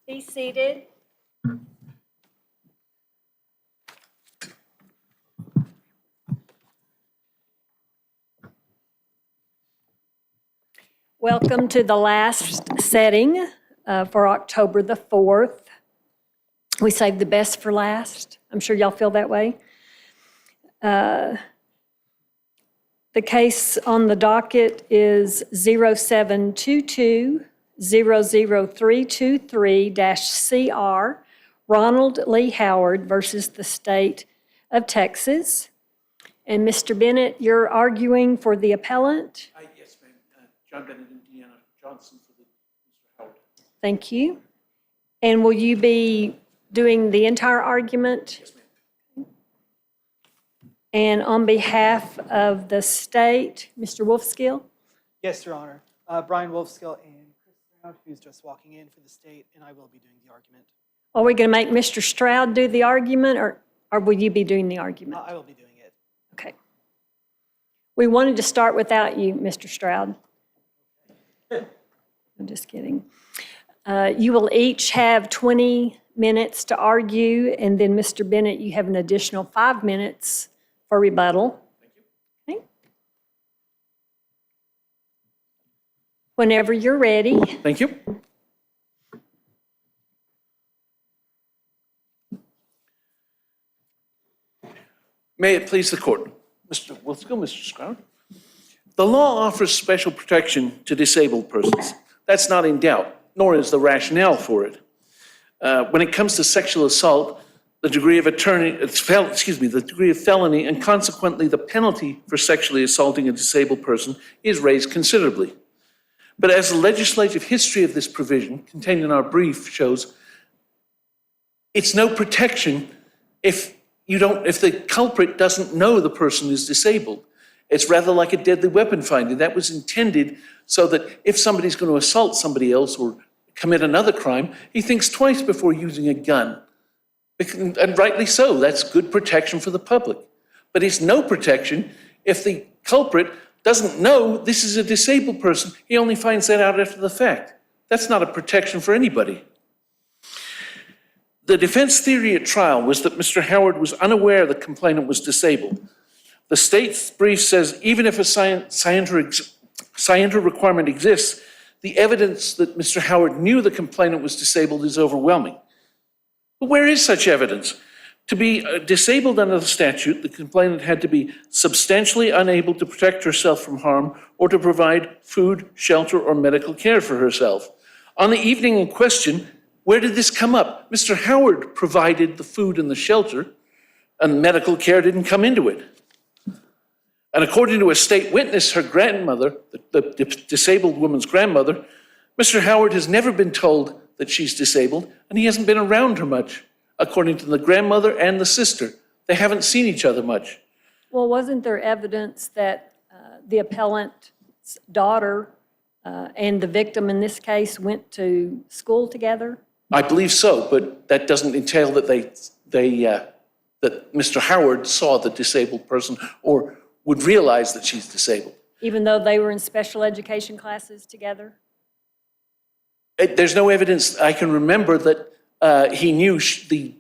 Be seated. Welcome to the last setting for October the 4th. We saved the best for last. I'm sure y'all feel that way. The case on the docket is 0722-00323-CR, Ronald Lee Howard versus the State of Texas. And Mr. Bennett, you're arguing for the appellant? Yes, ma'am. John Bennett, Indiana Johnson for Mr. Howard. Thank you. And will you be doing the entire argument? Yes, ma'am. And on behalf of the state, Mr. Wolfskill? Yes, Your Honor. Brian Wolfskill and Chris Stroud, who's just walking in for the state, and I will be doing the argument. Are we going to make Mr. Stroud do the argument, or will you be doing the argument? I will be doing it. Okay. We wanted to start without you, Mr. Stroud. I'm just kidding. You will each have 20 minutes to argue, and then Mr. Bennett, you have an additional 5 minutes for rebuttal. Thank you. Okay. Whenever you're ready. Thank you. May it please the court. Mr. Wolfskill, Mr. Stroud. The law offers special protection to disabled persons. That's not in doubt, nor is the rationale for it. When it comes to sexual assault, the degree of felony and consequently the penalty for sexually assaulting a disabled person is raised considerably. But as the legislative history of this provision contained in our brief shows, it's no protection if the culprit doesn't know the person is disabled. It's rather like a deadly weapon finding. That was intended so that if somebody's going to assault somebody else or commit another crime, he thinks twice before using a gun. And rightly so, that's good protection for the public. But it's no protection if the culprit doesn't know this is a disabled person. He only finds that out after the fact. That's not a protection for anybody. The defense theory at trial was that Mr. Howard was unaware the complainant was disabled. The state's brief says even if a scienter requirement exists, the evidence that Mr. Howard knew the complainant was disabled is overwhelming. But where is such evidence? To be disabled under the statute, the complainant had to be substantially unable to protect herself from harm or to provide food, shelter, or medical care for herself. On the evening in question, where did this come up? Mr. Howard provided the food and the shelter, and medical care didn't come into it. And according to a state witness, her grandmother, the disabled woman's grandmother, Mr. Howard has never been told that she's disabled, and he hasn't been around her much, according to the grandmother and the sister. They haven't seen each other much. Well, wasn't there evidence that the appellant's daughter and the victim in this case went to school together? I believe so, but that doesn't entail that that Mr. Howard saw the disabled person or would realize that she's disabled. Even though they were in special education classes together? There's no evidence I can remember that he knew the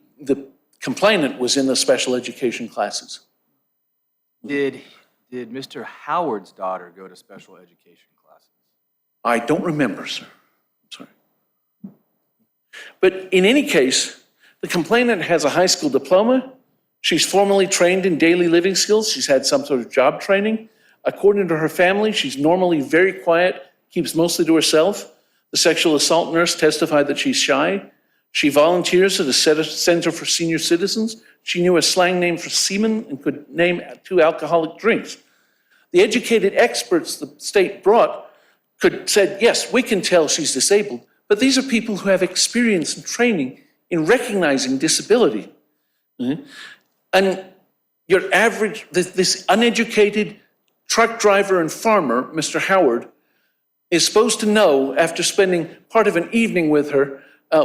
complainant was in the special education classes. Did Mr. Howard's daughter go to special education classes? I don't remember, sir. I'm sorry. But in any case, the complainant has a high school diploma. She's formally trained in daily living skills. She's had some sort of job training. According to her family, she's normally very quiet, keeps mostly to herself. The sexual assault nurse testified that she's shy. She volunteers at a center for senior citizens. She knew a slang name for semen and could name 2 alcoholic drinks. The educated experts the state brought said, yes, we can tell she's disabled, but these are people who have experience and training in recognizing disability. Mm-hmm. And your average, this uneducated truck driver and farmer, Mr. Howard, is supposed to know after spending part of an evening with her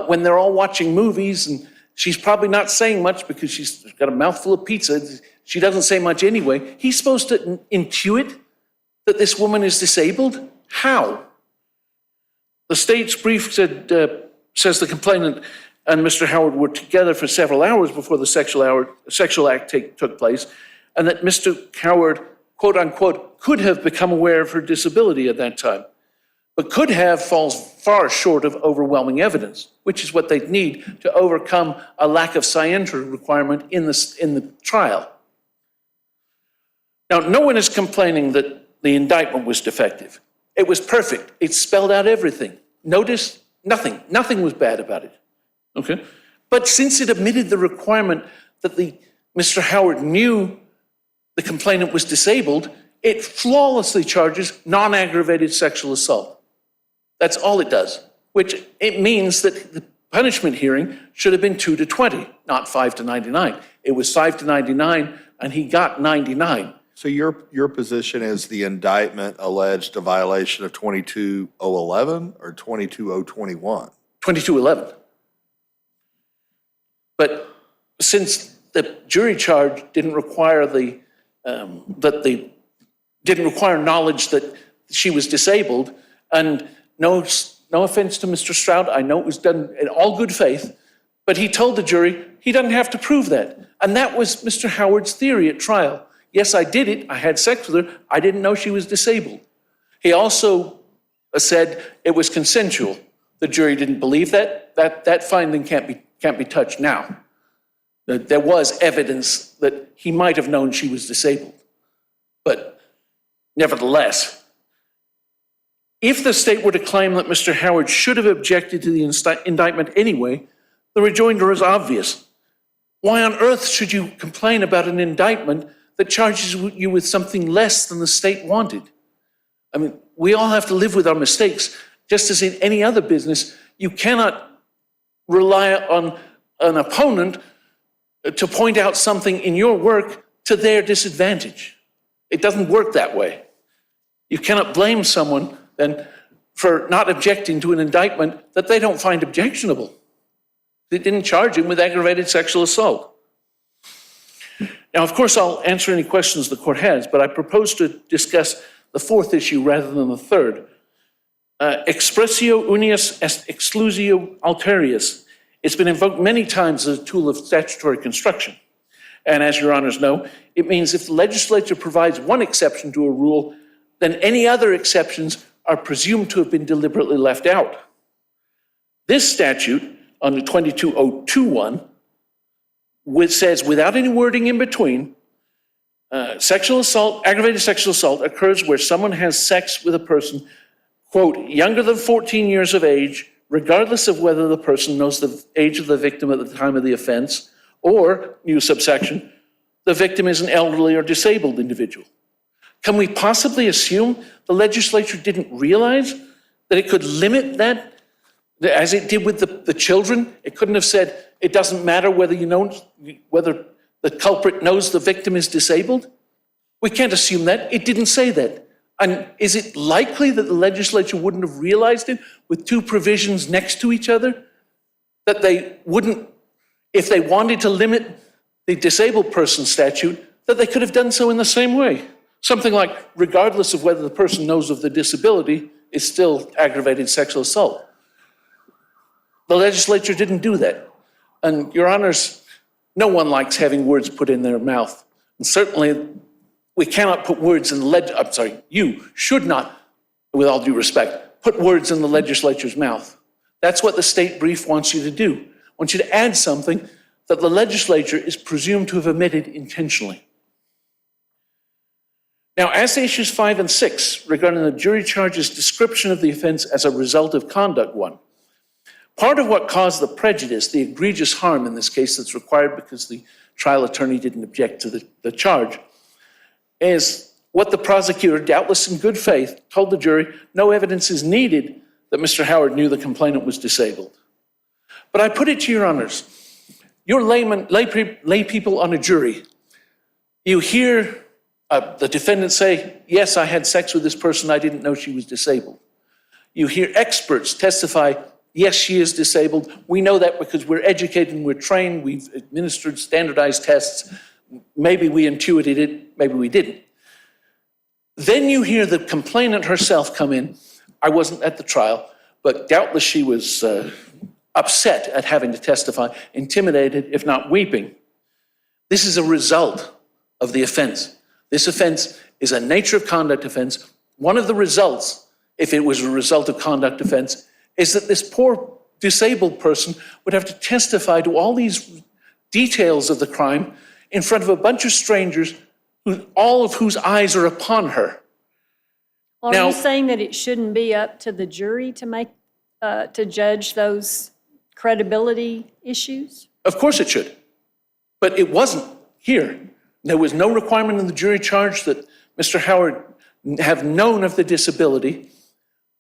when they're all watching movies and she's probably not saying much because she's got a mouthful of pizza. She doesn't say much anyway. He's supposed to intuit that this woman is disabled? How? The state's brief said says the complainant and Mr. Howard were together for several hours before the sexual act took place, and that Mr. Howard, quote unquote, could have become aware of her disability at that time. But could have falls far short of overwhelming evidence, which is what they'd need to overcome a lack of scienter requirement in the trial. Now, no one is complaining that the indictment was defective. It was perfect. It spelled out everything. Notice nothing. Nothing was bad about it. Okay? But since it omitted the requirement that Mr. Howard knew the complainant was disabled, it flawlessly charges non-aggravated sexual assault. That's all it does, which it means that the punishment hearing should have been 2 to 20, not 5 to 99. It was 5 to 99, and he got 99. So your position is the indictment alleged a violation of 22011 or 22021? 2211. But since the jury charge didn't require didn't require knowledge that she was disabled, and no offense to Mr. Stroud, I know it was done in all good faith, but he told the jury he doesn't have to prove that. And that was Mr. Howard's theory at trial. Yes, I did it. I had sex with her. I didn't know she was disabled. He also said it was consensual. The jury didn't believe that. That finding can't be touched now. There was evidence that he might have known she was disabled. But nevertheless, if the state were to claim that Mr. Howard should have objected to the indictment anyway, the rejoinder is obvious. Why on earth should you complain about an indictment that charges you with something less than the state wanted? I mean, we all have to live with our mistakes. Just as in any other business, you cannot rely on an opponent to point out something in your work to their disadvantage. It doesn't work that way. You cannot blame someone then for not objecting to an indictment that they don't find objectionable. They didn't charge him with aggravated sexual assault. Now, of course, I'll answer any questions the court has, but I propose to discuss the fourth issue rather than the third. Expressio unius est exclusio alterius. It's been invoked many times as a tool of statutory construction. And as your honors know, it means if the legislature provides one exception to a rule, then any other exceptions are presumed to have been deliberately left out. This statute, under 22021, which says without any wording in between, sexual assault, aggravated sexual assault occurs where someone has sex with a person, quote, younger than 14 years of age, regardless of whether the person knows the age of the victim at the time of the offense, or, new subsection, the victim is an elderly or disabled individual. Can we possibly assume the legislature didn't realize that it could limit that, as it did with the children? It couldn't have said, it doesn't matter whether whether the culprit knows the victim is disabled? We can't assume that. It didn't say that. And is it likely that the legislature wouldn't have realized it with two provisions next to each other? That they wouldn't, if they wanted to limit the disabled person statute, that they could have done so in the same way. Something like, regardless of whether the person knows of the disability, is still aggravated sexual assault. The legislature didn't do that. And your honors, no one likes having words put in their mouth. And certainly, we cannot put words in the you should not, with all due respect, put words in the legislature's mouth. That's what the state brief wants you to do. Wants you to add something that the legislature is presumed to have omitted intentionally. Now, as to issues 5 and 6, regarding the jury charge's description of the offense as a result of conduct 1, part of what caused the prejudice, the egregious harm in this case that's required because the trial attorney didn't object to the charge, is what the prosecutor, doubtless in good faith, told the jury no evidence is needed that Mr. Howard knew the complainant was disabled. But I put it to your honors, you're lay people on a jury. You hear the defendant say, yes, I had sex with this person, I didn't know she was disabled. You hear experts testify, yes, she is disabled. We know that because we're educated and we're trained, we've administered standardized tests. Maybe we intuited it, maybe we didn't. Then you hear the complainant herself come in. I wasn't at the trial, but doubtless she was upset at having to testify, intimidated, if not weeping. This is a result of the offense. This offense is a nature of conduct offense. One of the results, if it was a result of conduct offense, is that this poor disabled person would have to testify to all these details of the crime in front of a bunch of strangers, all of whose eyes are upon her. Well, Now- are you saying that it shouldn't be up to the jury to judge those credibility issues? Of course it should, but it wasn't here. There was no requirement in the jury charge that Mr. Howard have known of the disability.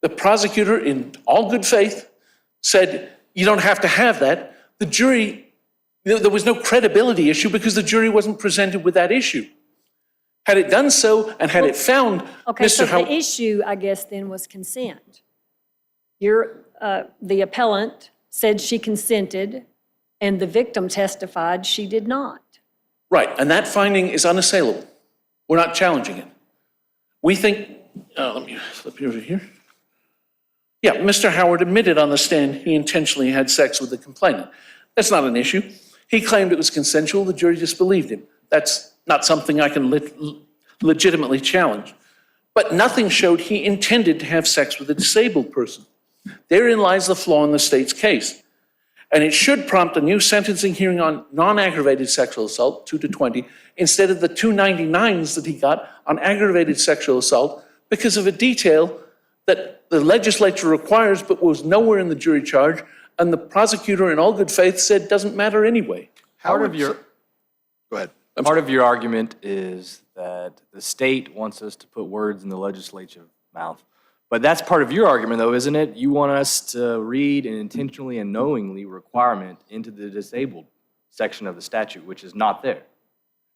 The prosecutor, in all good faith, said, you don't have to have that. The jury, there was no credibility issue because the jury wasn't presented with that issue. Had it done so and had it found Okay, so Mr. Howard. the issue, I guess, then was consent. The appellant said she consented, and the victim testified she did not. Right, and that finding is unassailable. We're not challenging it. We think, let me flip over here. Yeah, Mr. Howard admitted on the stand he intentionally had sex with the complainant. That's not an issue. He claimed it was consensual, the jury disbelieved him. That's not something I can legitimately challenge. But nothing showed he intended to have sex with a disabled person. Therein lies the flaw in the state's case. And it should prompt a new sentencing hearing on non-aggravated sexual assault, 2 to 20, instead of the 299s that he got on aggravated sexual assault because of a detail that the legislature requires but was nowhere in the jury charge, and the prosecutor in all good faith said doesn't matter anyway. Part of your, Go ahead. part of your argument is that the state wants us to put words in the legislature's mouth. But that's part of your argument, though, isn't it? You want us to read an intentionally and knowingly requirement into the disabled section of the statute, which is not there.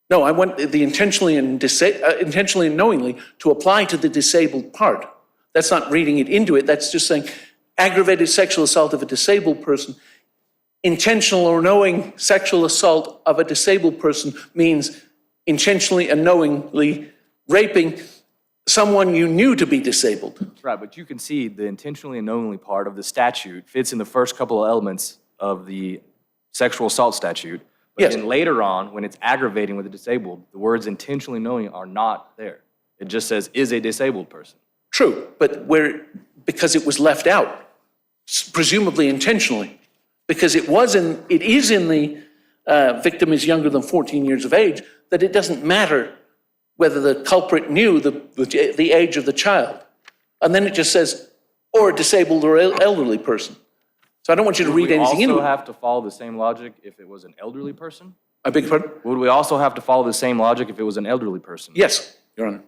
No, I want the intentionally and knowingly to apply to the disabled part. That's not reading it into it. That's just saying aggravated sexual assault of a disabled person. Intentional or knowing sexual assault of a disabled person means intentionally and knowingly raping someone you knew to be disabled. That's right, but you can see the intentionally and knowingly part of the statute fits in the first couple of elements of the sexual assault statute. But Yes. then later on, when it's aggravating with a disabled, the words intentionally knowing are not there. It just says, is a disabled person. True, but because it was left out, presumably intentionally, because it is in the victim is younger than 14 years of age, that it doesn't matter whether the culprit knew the age of the child. And then it just says, or a disabled or elderly person. So I don't want you to read anything into Would we also it. have to follow the same logic if it was an elderly person? I beg your pardon? Would we also have to follow the same logic if it was an elderly person? Yes, Your Honor.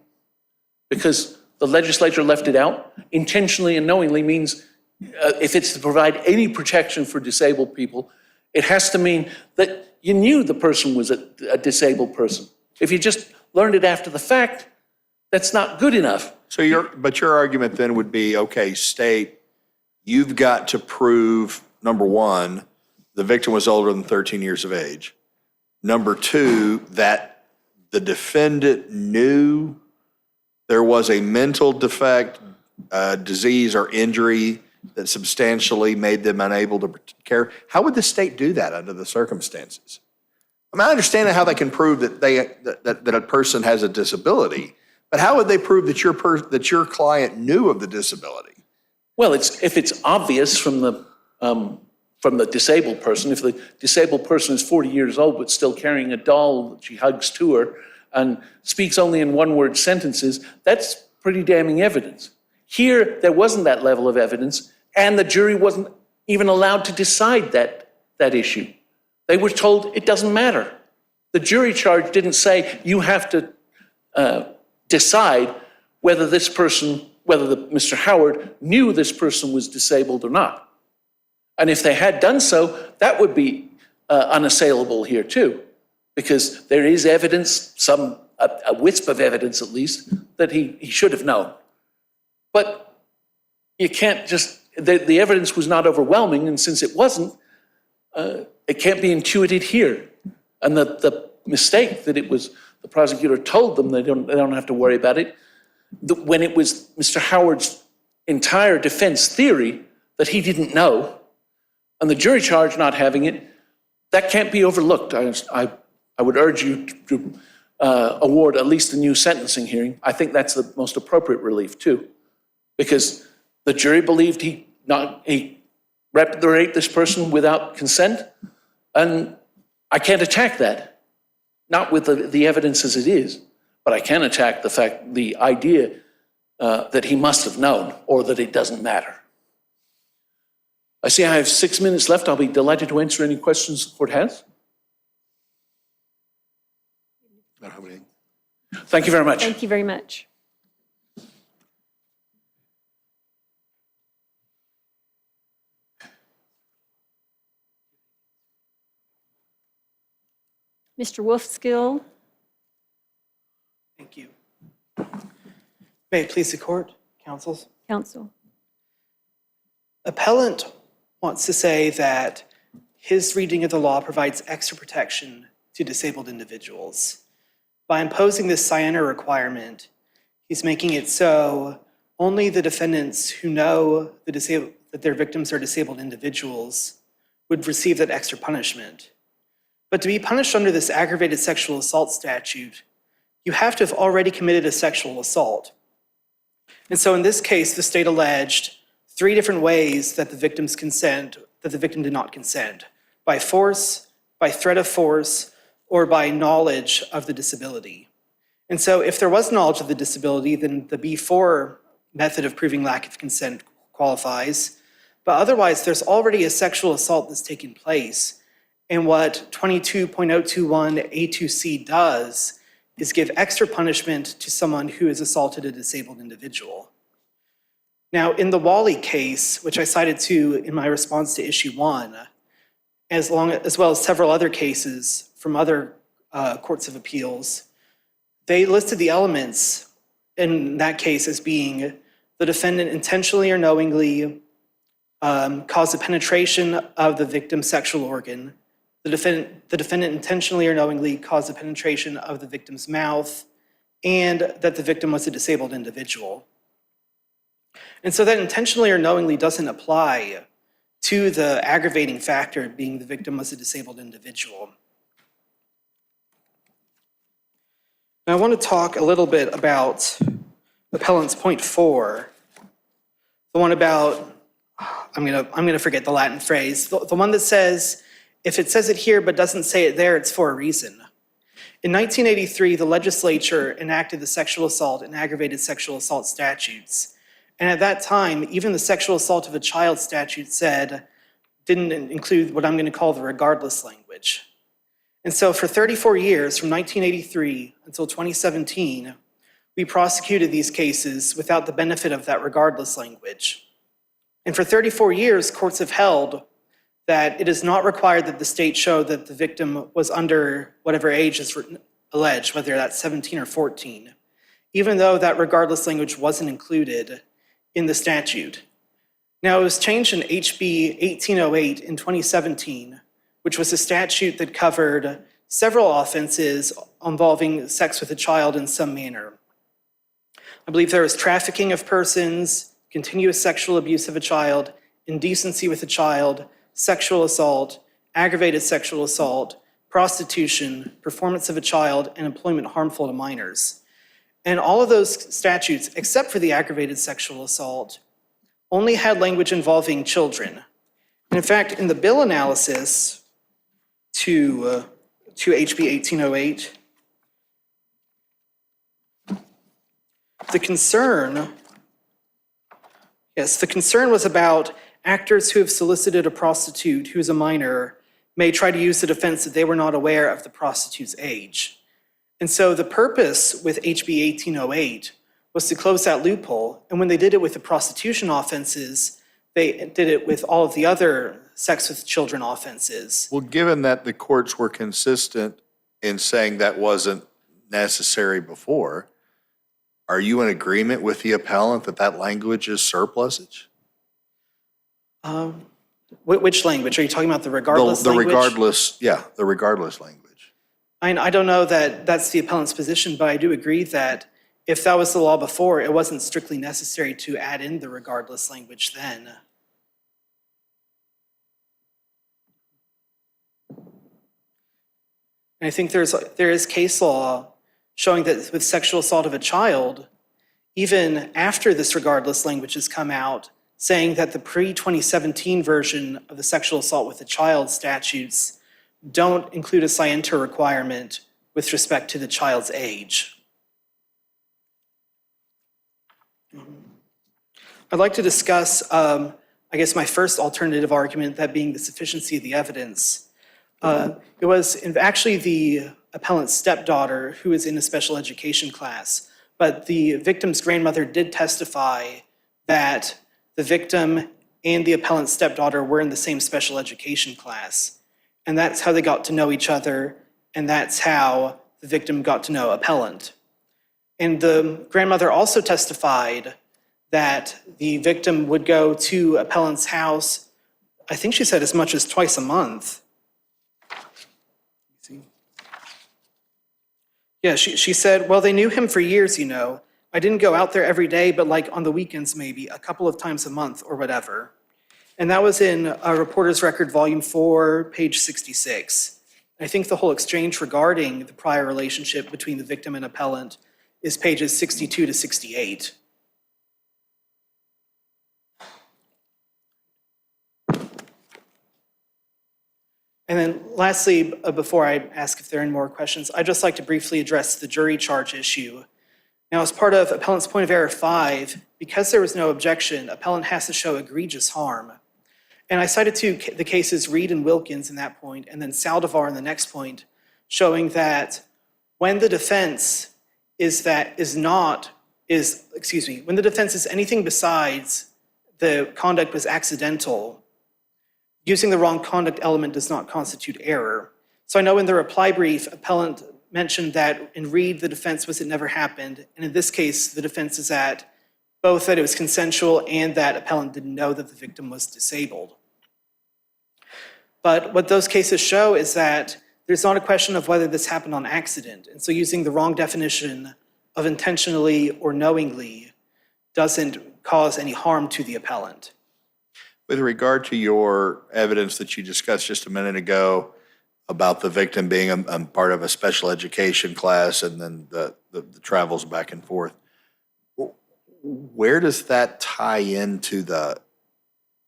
Because the legislature left it out. Intentionally and knowingly means if it's to provide any protection for disabled people, it has to mean that you knew the person was a disabled person. If you just learned it after the fact, that's not good enough. So your argument then would be, okay, state, you've got to prove, number one, the victim was older than 13 years of age. Number two, that the defendant knew there was a mental defect, disease, or injury that substantially made them unable to care. How would the state do that under the circumstances? I mean, I understand how they can prove that that a person has a disability, but how would they prove that your client knew of the disability? Well, if it's obvious from the disabled person, if the disabled person is 40 years old but still carrying a doll that she hugs to her and speaks only in one-word sentences, that's pretty damning evidence. Here, there wasn't that level of evidence, and the jury wasn't even allowed to decide that issue. They were told it doesn't matter. The jury charge didn't say you have to decide whether Mr. Howard knew this person was disabled or not. And if they had done so, that would be unassailable here too, because there is evidence, a wisp of evidence at least, that he should have known. But you can't just, the evidence was not overwhelming, and since it wasn't, it can't be intuited here. And the mistake that it was, the prosecutor told them they don't have to worry about it, when it was Mr. Howard's entire defense theory that he didn't know, and the jury charge not having it, that can't be overlooked. I would urge you to award at least a new sentencing hearing. I think that's the most appropriate relief too, because the jury believed he raped this person without consent, and I can't attack that, not with the evidence as it is, but I can attack the idea that he must have known or that it doesn't matter. I see I have 6 minutes left. I'll be delighted to answer any questions the court has. I don't have any. Thank you very much. Thank you very much. Mr. Wolfskill, Thank you. May it please the court, counsels? counsel. Appellant wants to say that his reading of the law provides extra protection to disabled individuals. By imposing this Siena requirement, he's making it so only the defendants who know that their victims are disabled individuals would receive that extra punishment. But to be punished under this aggravated sexual assault statute, you have to have already committed a sexual assault. And so in this case, the state alleged 3 different ways that the victim did not consent: by force, by threat of force, or by knowledge of the disability. And so if there was knowledge of the disability, then the B4 method of proving lack of consent qualifies. But otherwise, there's already a sexual assault that's taken place. And what 22.021A2C does is give extra punishment to someone who has assaulted a disabled individual. Now, in the Wally case, which I cited to in my response to issue 1, as well as several other cases from other courts of appeals, they listed the elements in that case as being the defendant intentionally or knowingly caused the penetration of the victim's sexual organ, the defendant intentionally or knowingly caused the penetration of the victim's mouth, and that the victim was a disabled individual. And so that intentionally or knowingly doesn't apply to the aggravating factor being the victim was a disabled individual. Now I want to talk a little bit about appellant's point 4, the one about, I'm gonna forget the Latin phrase, the one that says, if it says it here but doesn't say it there, it's for a reason. In 1983, the legislature enacted the sexual assault and aggravated sexual assault statutes. And at that time, even the sexual assault of a child statute didn't include what I'm going to call the regardless language. And so for 34 years, from 1983 until 2017, we prosecuted these cases without the benefit of that regardless language. And for 34 years, courts have held that it is not required that the state show that the victim was under whatever age is alleged, whether that's 17 or 14, even though that regardless language wasn't included in the statute. Now, it was changed in HB 1808 in 2017, which was a statute that covered several offenses involving sex with a child in some manner. I believe there was trafficking of persons, continuous sexual abuse of a child, indecency with a child, sexual assault, aggravated sexual assault, prostitution, performance of a child, and employment harmful to minors. And all of those statutes, except for the aggravated sexual assault, only had language involving children. And in fact, in the bill analysis to HB 1808, the concern was about actors who have solicited a prostitute who is a minor may try to use the defense that they were not aware of the prostitute's age. And so the purpose with HB 1808 was to close that loophole. And when they did it with the prostitution offenses, they did it with all of the other sex with children offenses. Well, given that the courts were consistent in saying that wasn't necessary before, are you in agreement with the appellant that that language is surplusage? Which language? Are you talking about the regardless language? The regardless language. I don't know that that's the appellant's position, but I do agree that if that was the law before, it wasn't strictly necessary to add in the regardless language then. And I think there is case law showing that with sexual assault of a child, even after this regardless language has come out, saying that the pre-2017 version of the sexual assault with a child statutes don't include a scienter requirement with respect to the child's age. I'd like to discuss, I guess, my first alternative argument, that being the sufficiency of the evidence. It was actually the appellant's stepdaughter who was in a special education class, but the victim's grandmother did testify that the victim and the appellant's stepdaughter were in the same special education class. And that's how they got to know each other, and that's how the victim got to know appellant. And the grandmother also testified that the victim would go to appellant's house, I think she said as much as twice a month. Yeah, she said, well, they knew him for years, you know. I didn't go out there every day, but like on the weekends maybe, a couple of times a month or whatever. And that was in Reporter's Record, Volume 4, page 66. I think the whole exchange regarding the prior relationship between the victim and appellant is pages 62 to 68. And then lastly, before I ask if there are any more questions, I'd just like to briefly address the jury charge issue. Now, as part of Appellant's Point of Error 5, because there was no objection, appellant has to show egregious harm. And I cited the cases Reed and Wilkins in that point, and then Saldivar in the next point, showing that when the defense is anything besides the conduct was accidental, using the wrong conduct element does not constitute error. So I know in the reply brief, appellant mentioned that in Reed, the defense was it never happened. And in this case, the defense is at both that it was consensual and that appellant didn't know that the victim was disabled. But what those cases show is that there's not a question of whether this happened on accident. And so using the wrong definition of intentionally or knowingly doesn't cause any harm to the appellant. With regard to your evidence that you discussed just a minute ago about the victim being a part of a special education class and then the travels back and forth, where does that tie into the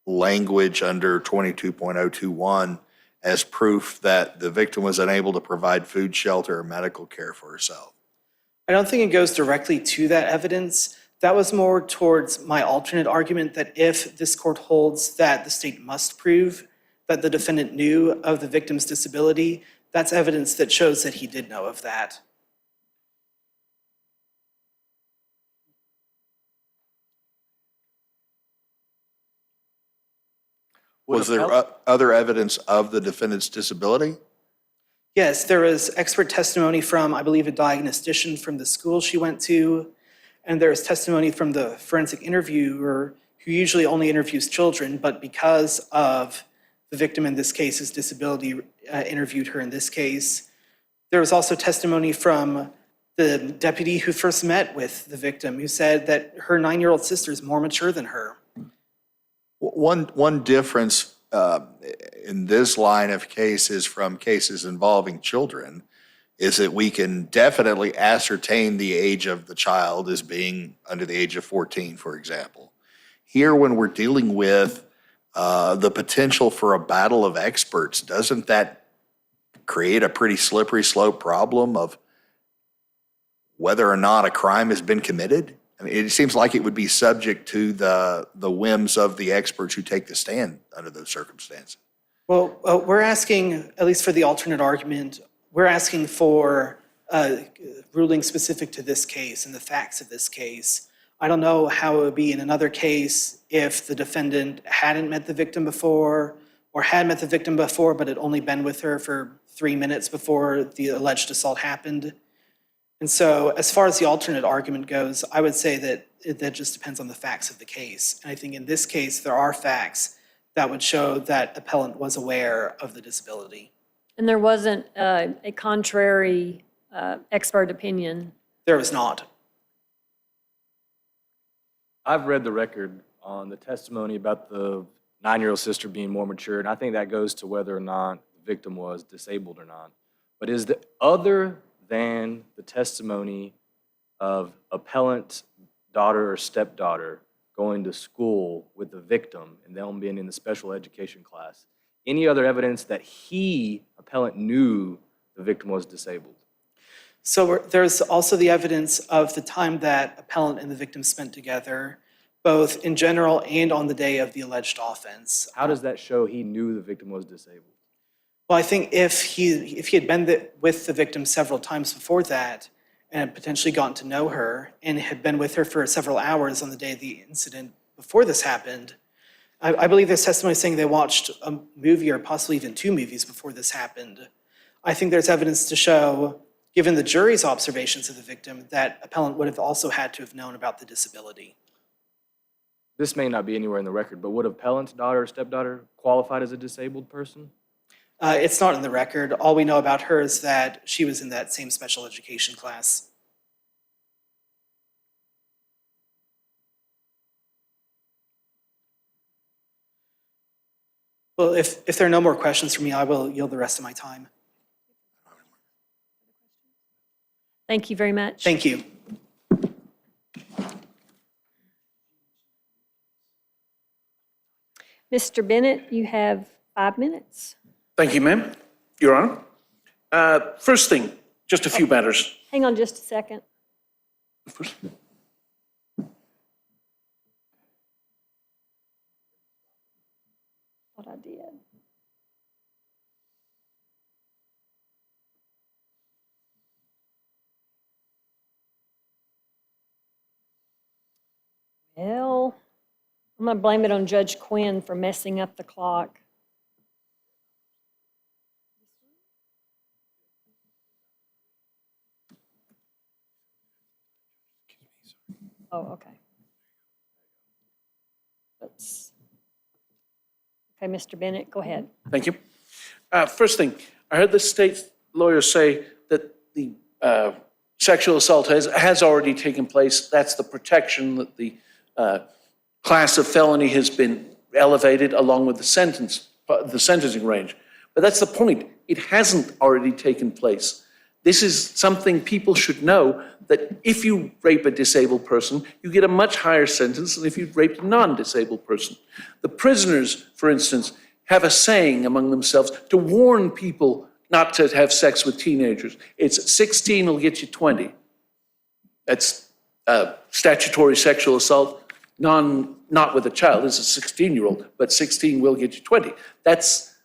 language under 22.021 as proof that the victim was unable to provide food, shelter, or medical care for herself? I don't think it goes directly to that evidence. That was more towards my alternate argument that if this court holds that the state must prove that the defendant knew of the victim's disability, that's evidence that shows that he did know of that. Was there other evidence of the defendant's disability? Yes, there was expert testimony from, I believe, a diagnostician from the school she went to, and there was testimony from the forensic interviewer who usually only interviews children, but because of the victim in this case's disability, interviewed her in this case. There was also testimony from the deputy who first met with the victim, who said that her 9-year-old sister is more mature than her. One difference in this line of cases from cases involving children is that we can definitely ascertain the age of the child as being under the age of 14, for example. Here, when we're dealing with the potential for a battle of experts, doesn't that create a pretty slippery slope problem of whether or not a crime has been committed? I mean, it seems like it would be subject to the whims of the experts who take the stand under those circumstances. Well, we're asking, at least for the alternate argument, we're asking for a ruling specific to this case and the facts of this case. I don't know how it would be in another case if the defendant hadn't met the victim before or had met the victim before but had only been with her for 3 minutes before the alleged assault happened. And so as far as the alternate argument goes, I would say that that just depends on the facts of the case. And I think in this case, there are facts that would show that appellant was aware of the disability. And there wasn't a contrary expert opinion? There was not. I've read the record on the testimony about the 9-year-old sister being more mature, and I think that goes to whether or not the victim was disabled or not. But is the other than the testimony of appellant's daughter or stepdaughter going to school with the victim and them being in the special education class, any other evidence that appellant knew the victim was disabled? So there's also the evidence of the time that appellant and the victim spent together, both in general and on the day of the alleged offense. How does that show he knew the victim was disabled? Well, I think if he had been with the victim several times before that and potentially gotten to know her and had been with her for several hours on the day of the incident before this happened, I believe there's testimony saying they watched a movie or possibly even 2 movies before this happened. I think there's evidence to show, given the jury's observations of the victim, that appellant would have also had to have known about the disability. This may not be anywhere in the record, but would appellant's daughter or stepdaughter qualified as a disabled person? It's not in the record. All we know about her is that she was in that same special education class. Well, if there are no more questions for me, I will yield the rest of my time. Thank you very much. Thank you. Mr. Bennett, you have 5 minutes. Thank you, ma'am. Your Honor. First thing, just a few matters. Hang on just a second. First- What I did. Well, I'm going to blame it on Judge Quinn for messing up the clock. Oh, okay. Okay, Mr. Bennett, go ahead. Thank you. First thing, I heard the state lawyer say that the sexual assault has already taken place. That's the protection that the class of felony has been elevated along with the sentencing range. But that's the point. It hasn't already taken place. This is something people should know, that if you rape a disabled person, you get a much higher sentence than if you raped a non-disabled person. The prisoners, for instance, have a saying among themselves to warn people not to have sex with teenagers. It's 16 will get you 20. That's statutory sexual assault, not with a child. It's a 16-year-old, but 16 will get you 20. That's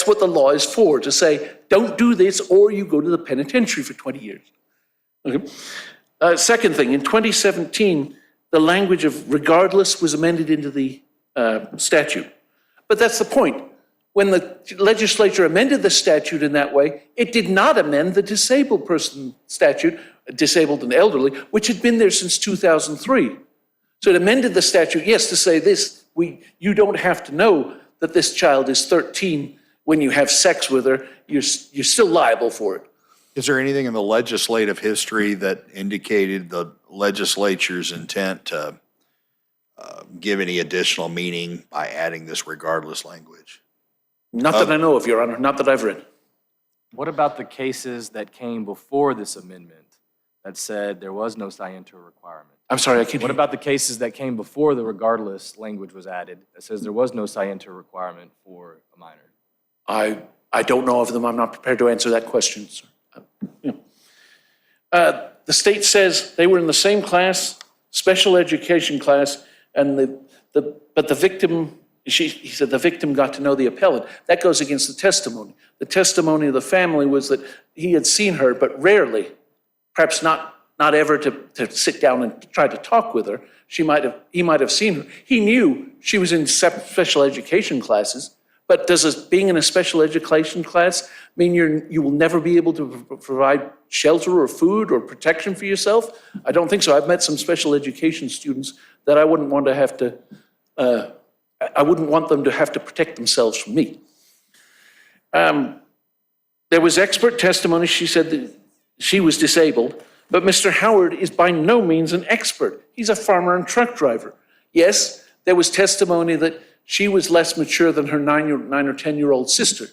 what the law is for, to say, don't do this or you go to the penitentiary for 20 years. Okay. Second thing, in 2017, the language of regardless was amended into the statute. But that's the point. When the legislature amended the statute in that way, it did not amend the disabled person statute, disabled and elderly, which had been there since 2003. So it amended the statute, yes, to say this, you don't have to know that this child is 13 when you have sex with her, you're still liable for it. Is there anything in the legislative history that indicated the legislature's intent to give any additional meaning by adding this regardless language? Not that I know of, Your Honor, not that I've read. What about the cases that came before this amendment that said there was no scienter requirement? I'm sorry, I can't What hear. about the cases that came before the regardless language was added that says there was no scienter requirement for a minor? I don't know of them. I'm not prepared to answer that question, sir. The state says they were in the same class, special education class, and but the victim, he said the victim got to know the appellant. That goes against the testimony. The testimony of the family was that he had seen her, but rarely, perhaps not ever to sit down and try to talk with her. He might have seen her. He knew she was in special education classes. But does being in a special education class mean you will never be able to provide shelter or food or protection for yourself? I don't think so. I've met some special education students that I wouldn't want them to have to protect themselves from me. There was expert testimony. She said that she was disabled, but Mr. Howard is by no means an expert. He's a farmer and truck driver. Yes, there was testimony that she was less mature than her 9 or 10-year-old sister,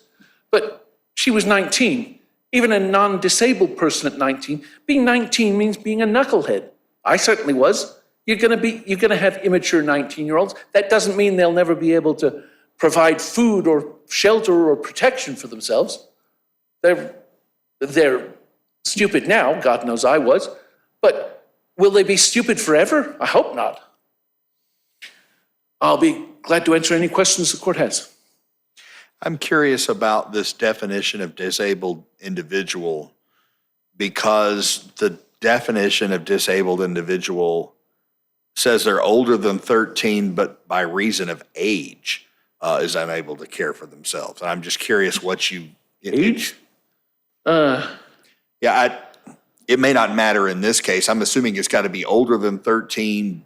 but she was 19. even a non-disabled person at 19. Being 19 means being a knucklehead. I certainly was. You're going to have immature 19-year-olds. That doesn't mean they'll never be able to provide food or shelter or protection for themselves. They're stupid now, God knows I was, but will they be stupid forever? I hope not. I'll be glad to answer any questions the court has. I'm curious about this definition of disabled individual because the definition of disabled individual says they're older than 13, but by reason of age is unable to care for themselves. And I'm just curious what you... Age? Yeah, it may not matter in this case. I'm assuming it's got to be older than 13.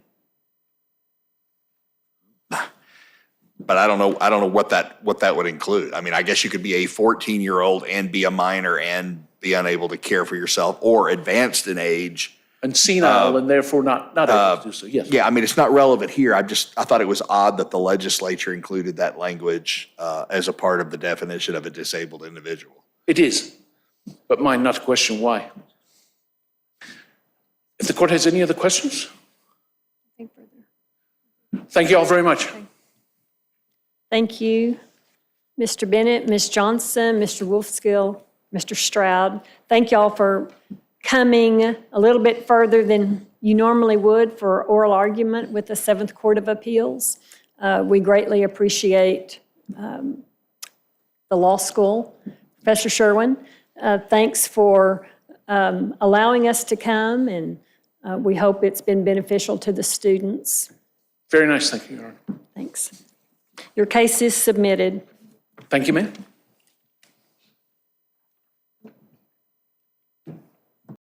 But I don't know what that would include. I mean, I guess you could be a 14-year-old and be a minor and be unable to care for yourself, or advanced in age. And senile and therefore not able to do so, yes. Yeah, I mean, it's not relevant here. I thought it was odd that the legislature included that language as a part of the definition of a disabled individual. It is, but mine not to question why. If the court has any other questions? Thank you all very much. Thank you, Mr. Bennett, Ms. Johnson, Mr. Wolfskill, Mr. Stroud. Thank y'all for coming a little bit further than you normally would for oral argument with the Seventh Court of Appeals. We greatly appreciate the law school. Professor Sherwin, thanks for allowing us to come, and we hope it's been beneficial to the students. Very nice, thank you, Your Honor. Thanks. Your case is submitted. Thank you, ma'am.